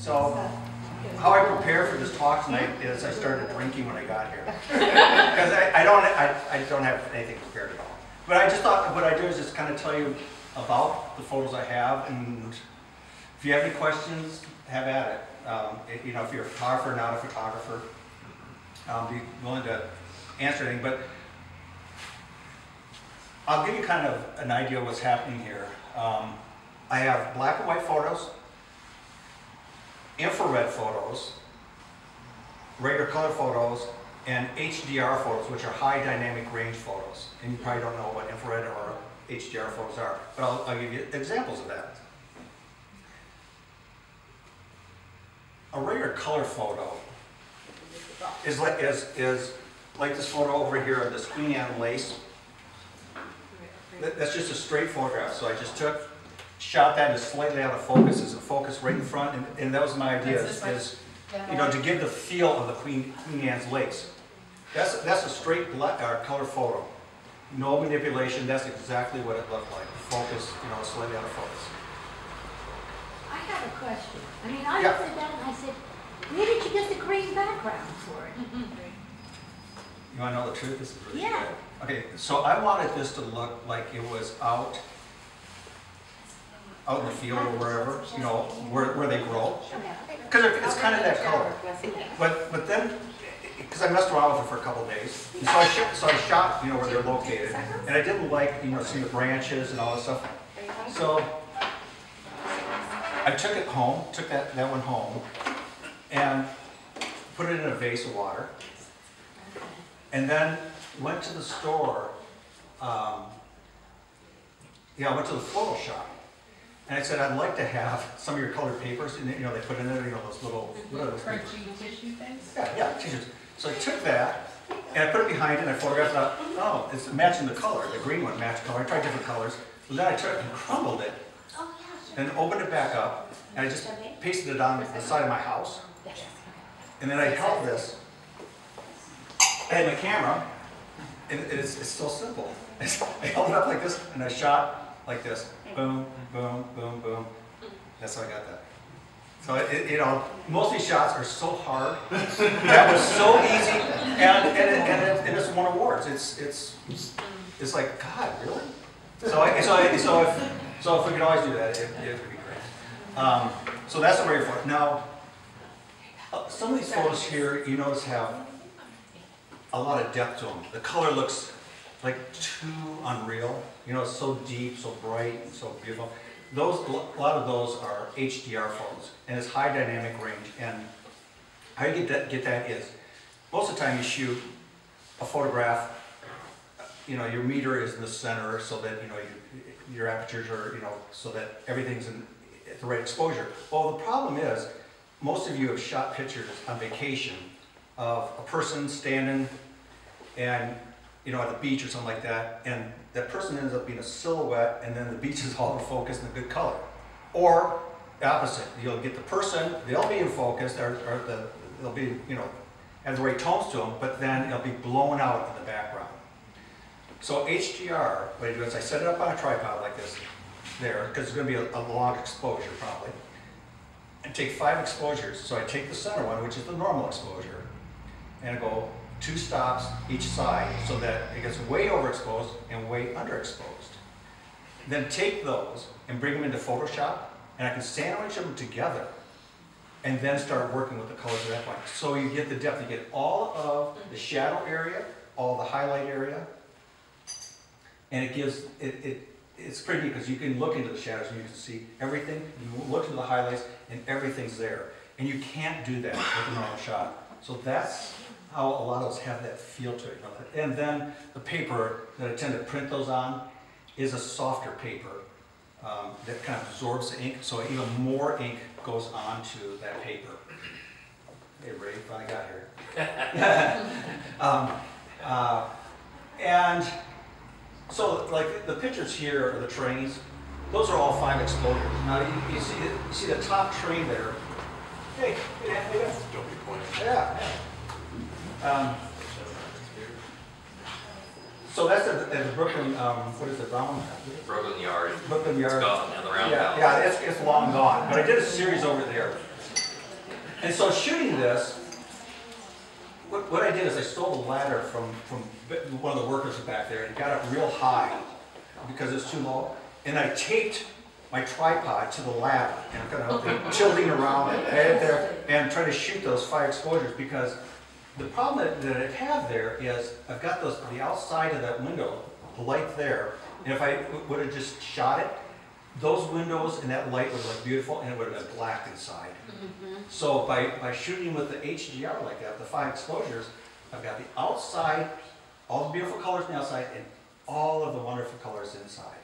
So, how I prepare for this talk tonight is I started drinking when I got here. Because I don't have anything prepared at all. But I just thought what I do is just kind of tell you about the photos I have, and if you have any questions, have at it. You know, if you're a photographer, not a photographer, I'll be willing to answer anything. But I'll give you kind of an idea of what's happening here. I have black and white photos, infrared photos, regular color photos, and HDR photos, which are high dynamic range photos. And you probably don't know what infrared or HDR photos are, but I'll give you examples of that. A regular color photo is like this photo over here of this Queen Anne lace. That's just a straight photograph. So I just shot that as slightly out of focus, as a focus right in front, and that was my idea, is you know, to give the feel of the Queen Anne's lace. That's a straight color photo. No manipulation, that's exactly what it looked like. Focus, you know, slightly out of focus. I have a question. I mean, I looked at that and I said, where did you get the green background for it? You want to know the truth? This is really good. Okay, so I wanted this to look like it was out in the field or wherever, you know, where they grow. Because it's kind of that color. But then, because I messed around with it for a couple of days, and so I shot, you know, where they're located, and I didn't like, you know, seeing the branches and all this stuff. So I took it home, took that one home, and put it in a vase of water, and then went to the store. I went to the photo shop, and I said, I'd like to have some of your colored papers, and you know, they put in there, you know, those little crunchy tissue things. Yeah, tissues. So I took that, and I put it behind it, and I photographed it out. Oh, it's matching the color. The green one matched color. I tried different colors. So then I took it and crumbled it, and opened it back up, and I just pasted it on the side of my house. And then I held this. I had my camera, and it's still simple. I held it up like this, and I shot like this. Boom, boom, boom, boom. That's how I got that. So, you know, most of these shots are so hard. That was so easy, and it's won awards. It's like, God, really? So if we could always do that, it would be great. So that's the way for it. Now, some of these photos here, you notice, have a lot of depth to them. The color looks like too unreal. You know, it's so deep, so bright, and so beautiful. A lot of those are HDR photos, and it's high dynamic range. And how you get that is, most of the time you shoot a photograph, you know, your meter is in the center so that, you know, your apertures are, you know, so that everything's at the right exposure. Well, the problem is, most of you have shot pictures on vacation of a person standing and, you know, at the beach or something like that, and that person ends up being a silhouette, and then the beach is all in focus and a good color. Or the opposite, you'll get the person, they'll be in focus, they'll be, you know, have the right tones to them, but then it'll be blown out in the background. So HDR, what I do is I set it up on a tripod like this, there, because it's going to be a long exposure probably, and take 5 exposures. So I take the center one, which is the normal exposure, and I go 2 stops each side so that it gets way overexposed and way underexposed. Then take those and bring them into Photoshop, and I can sandwich them together and then start working with the colors at that point. So you get the depth, you get all of the shadow area, all the highlight area, and it gives, it's pretty neat because you can look into the shadows and you can see everything. You look into the highlights and everything's there. And you can't do that with a normal shot. So that's how a lot of us have that feel to it. And then the paper that I tend to print those on is a softer paper that kind of absorbs the ink, so even more ink goes onto that paper. Hey Ray, finally got here. And so like the pictures here are the trains. Those are all 5 exposures. Now you see the top train there. Hey, Don't be pointing. yeah. So that's at the Brooklyn, what is it, Brown? Brooklyn Yard. Brooklyn Yard. It's gone, and the roundabout. Yeah, it's long gone. But I did a series over there. And so shooting this, what I did is I stole the ladder from one of the workers back there and got it real high because it's too low. And I taped my tripod to the ladder and I'm kind of tilting around it there and trying to shoot those 5 exposures, because the problem that I have there is I've got the outside of that window, the light there, and if I would have just shot it, those windows and that light would look beautiful and it would have been black inside. So by shooting with the HDR like that, the 5 exposures, I've got the outside, all the beautiful colors on the outside, and all of the wonderful colors inside.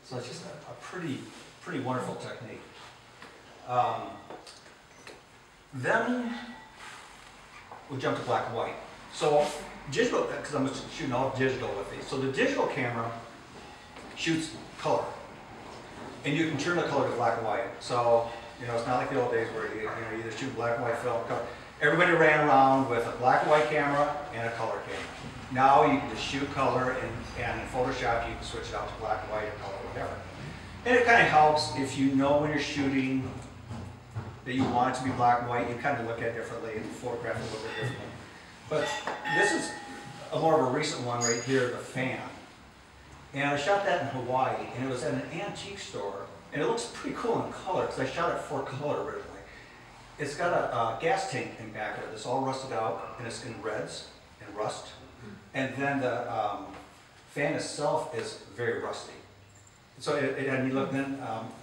So it's just a pretty wonderful technique. Then we'll jump to black and white. So digital, because I'm shooting all digital with these. So the digital camera shoots color. And you can turn the color to black and white. So, you know, it's not like the old days where you either shoot black and white film, color. Everybody ran around with a black and white camera and a color camera. Now you can just shoot color, and in Photoshop you can switch it out to black and white or color, whatever. And it kind of helps if you know when you're shooting that you want it to be black and white, you kind of look at it differently and photograph it a little bit differently. But this is more of a recent one right here, the fan. And I shot that in Hawaii, and it was at an antique store, and it looks pretty cool in color because I shot it for color originally. It's got a gas tank in back of it that's all rusted out, and it's in reds and rust. And then the fan itself is very rusty. So it had me looking in.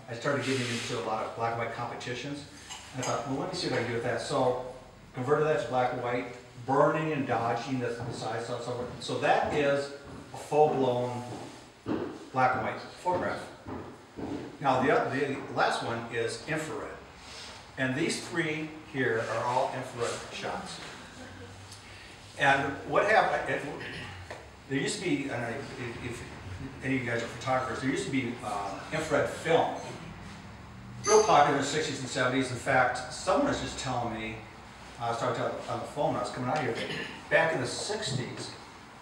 I started getting into a lot of black and white competitions. And I thought, well, let me see what I can do with that. So converted that to black and white, burning and dodging the side stuff. So that is a full-blown black and white photograph. Now the last one is infrared. And these 3 here are all infrared shots. And what happened, there used to be, I don't know if any of you guys are photographers, there used to be infrared film. Real popular in the 60s and 70s. In fact, someone was just telling me, I was talking to on the phone when I was coming out here, back in the 60s,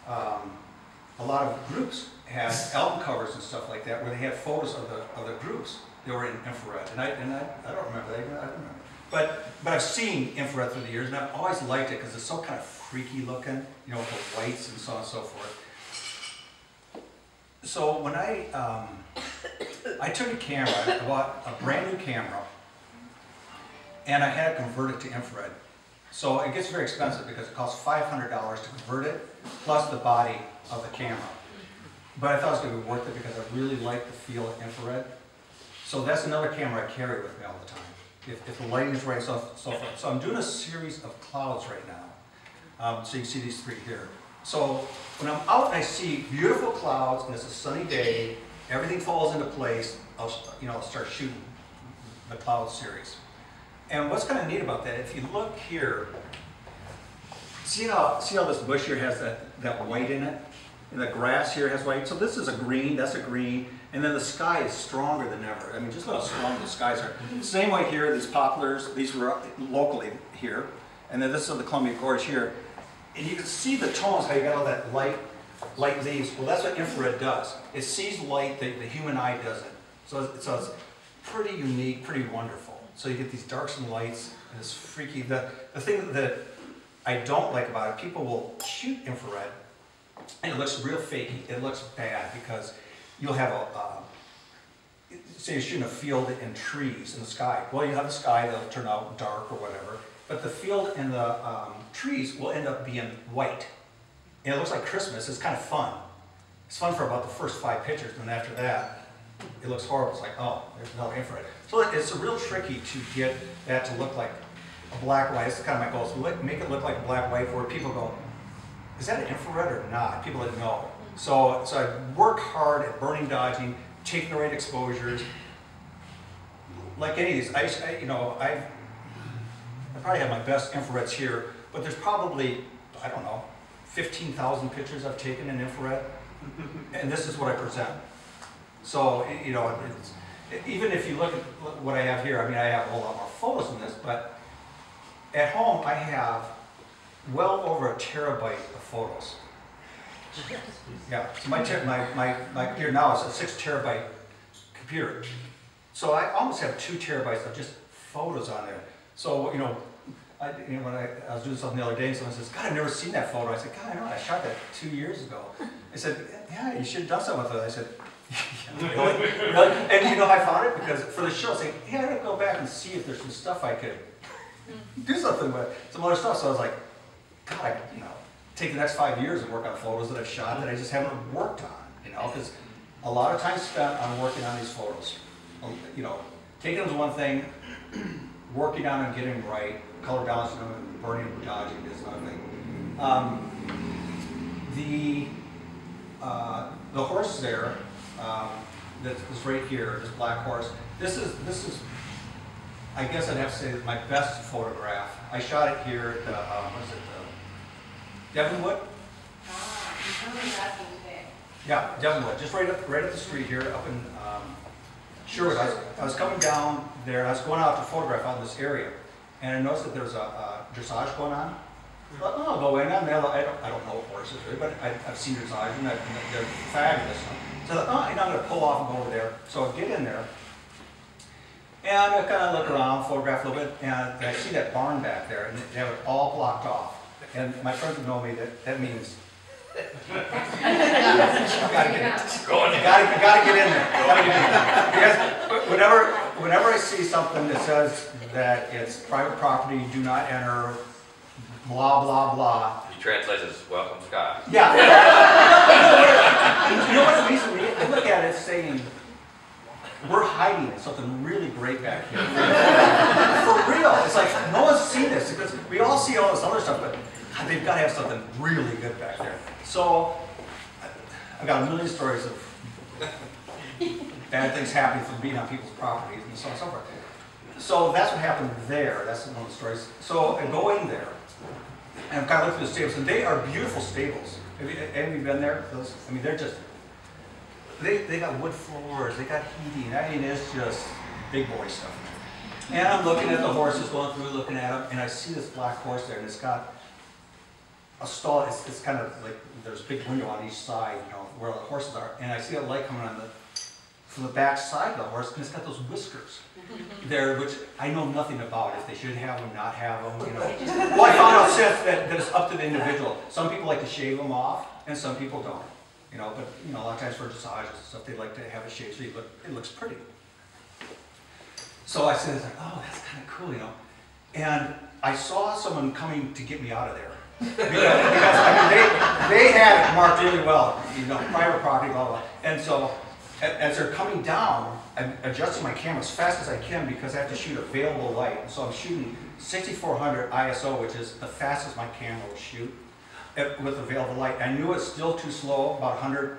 a lot of groups had album covers and stuff like that where they had photos of the groups. They were in infrared, and I don't remember that. I don't remember. But I've seen infrared through the years, and I've always liked it because it's so kind of freaky looking, you know, with the whites and so on and so forth. So when I took a camera, I bought a brand new camera, and I had it converted to infrared. So it gets very expensive because it costs $500 to convert it, plus the body of the camera. But I thought it was going to be worth it because I really like the feel of infrared. So that's another camera I carry with me all the time, if the lighting is right, so forth. So I'm doing a series of clouds right now. So you can see these 3 here. So when I'm out and I see beautiful clouds and it's a sunny day, everything falls into place, I'll start shooting the cloud series. And what's kind of neat about that, if you look here, see how this bush here has that white in it? And the grass here has white. So this is a green, that's a green, and then the sky is stronger than ever. I mean, just look how strong the skies are. Same way here, these poplars, these were locally here. And then this is the Columbia Gorge here. And you can see the tones, how you got all that light leaves. Well, that's what infrared does. It sees light that the human eye doesn't. So it's pretty unique, pretty wonderful. So you get these darks and lights, and it's freaky. The thing that I don't like about it, people will shoot infrared, and it looks real fakey. It looks bad because you'll have say you're shooting a field in trees in the sky. Well, you have the sky that'll turn out dark or whatever, but the field and the trees will end up being white. And it looks like Christmas. It's kind of fun. It's fun for about the first 5 pictures, and then after that, it looks horrible. It's like, oh, there's no infrared. So it's real tricky to get that to look like a black and white. It's kind of my goal, is make it look like a black and white where people go, is that an infrared or not? People didn't know. So I work hard at burning, dodging, taking the right exposures. Like any of these, I probably have my best infrareds here, but there's probably, I don't know, 15,000 pictures I've taken in infrared, and this is what I present. So, even if you look at what I have here, I mean, I have a whole lot more photos than this, but at home I have well over 1 terabyte of photos. Yeah, so my computer now is a 6 terabyte computer. So I almost have 2 terabytes of just photos on there. So, When I was doing something the other day, and someone says, God, I've never seen that photo. I said, God, I know, I shot that 2 years ago. They said, yeah, you should have done something with it. I said, yeah, really? Really? And you know how I found it? Because for the show, I said, yeah, I'm going to go back and see if there's some stuff I could do something with, some other stuff. So I was like, God, take the next 5 years and work on photos that I've shot that I just haven't worked on, because a lot of time spent on working on these photos. Taking them is one thing, working on them, getting them right, color balancing them, and burning and dodging is another thing. The horse there, that's right here, this black horse. This is, I guess I'd have to say, my best photograph. I shot it here at what is it, Devonwood? Yeah, Devonwood, just right up the street here, up in Sherwood. I was coming down there, I was going out to photograph out in this area, and I noticed that there's a dressage going on. I thought, oh, I'll go in on there. I don't know horses really, but I've seen dressage, and they're fabulous. So I thought, oh, I'm going to pull off and go over there. So I get in there, and I kind of look around, photograph a little bit, and I see that barn back there, and they have it all blocked off. And my friends would know me that means you gotta get in there. Because whenever I see something that says that it's private property, do not enter, blah blah blah. You translate as welcome, Scott. Yeah. You know what's amazing? When I look at it saying we're hiding something really great back here. For real. It's like no one's seen this because we all see all this other stuff, but they've got to have something really good back there. So, I've got a million stories of bad things happening from being on people's properties and so on and so forth. So that's what happened there. That's one of the stories. So I go in there, and I'm kind of looking through the stables, and they are beautiful stables. Have you been there? I mean, they're just, they got wood floors, they got heating. I mean, it's just big boy stuff. And I'm looking at the horses, going through, looking at them, and I see this black horse there, and it's got a stall. It's kind of like there's a big window on each side, where the horses are, and I see a light coming on from the back side of the horse, and it's got those whiskers there, which I know nothing about. If they should have them, not have them, Well, I found out since that it's up to the individual. Some people like to shave them off, and some people don't. But a lot of times for dressage and stuff, they like to have it shaved so it looks pretty. So I said, oh, that's kind of cool, And I saw someone coming to get me out of there. because I mean, they had it marked really well, private property, blah, blah. And so, as they're coming down, I'm adjusting my camera as fast as I can because I have to shoot available light. And so I'm shooting 6400 ISO, which is the fastest my camera will shoot with available light. I knew it's still too slow, about 100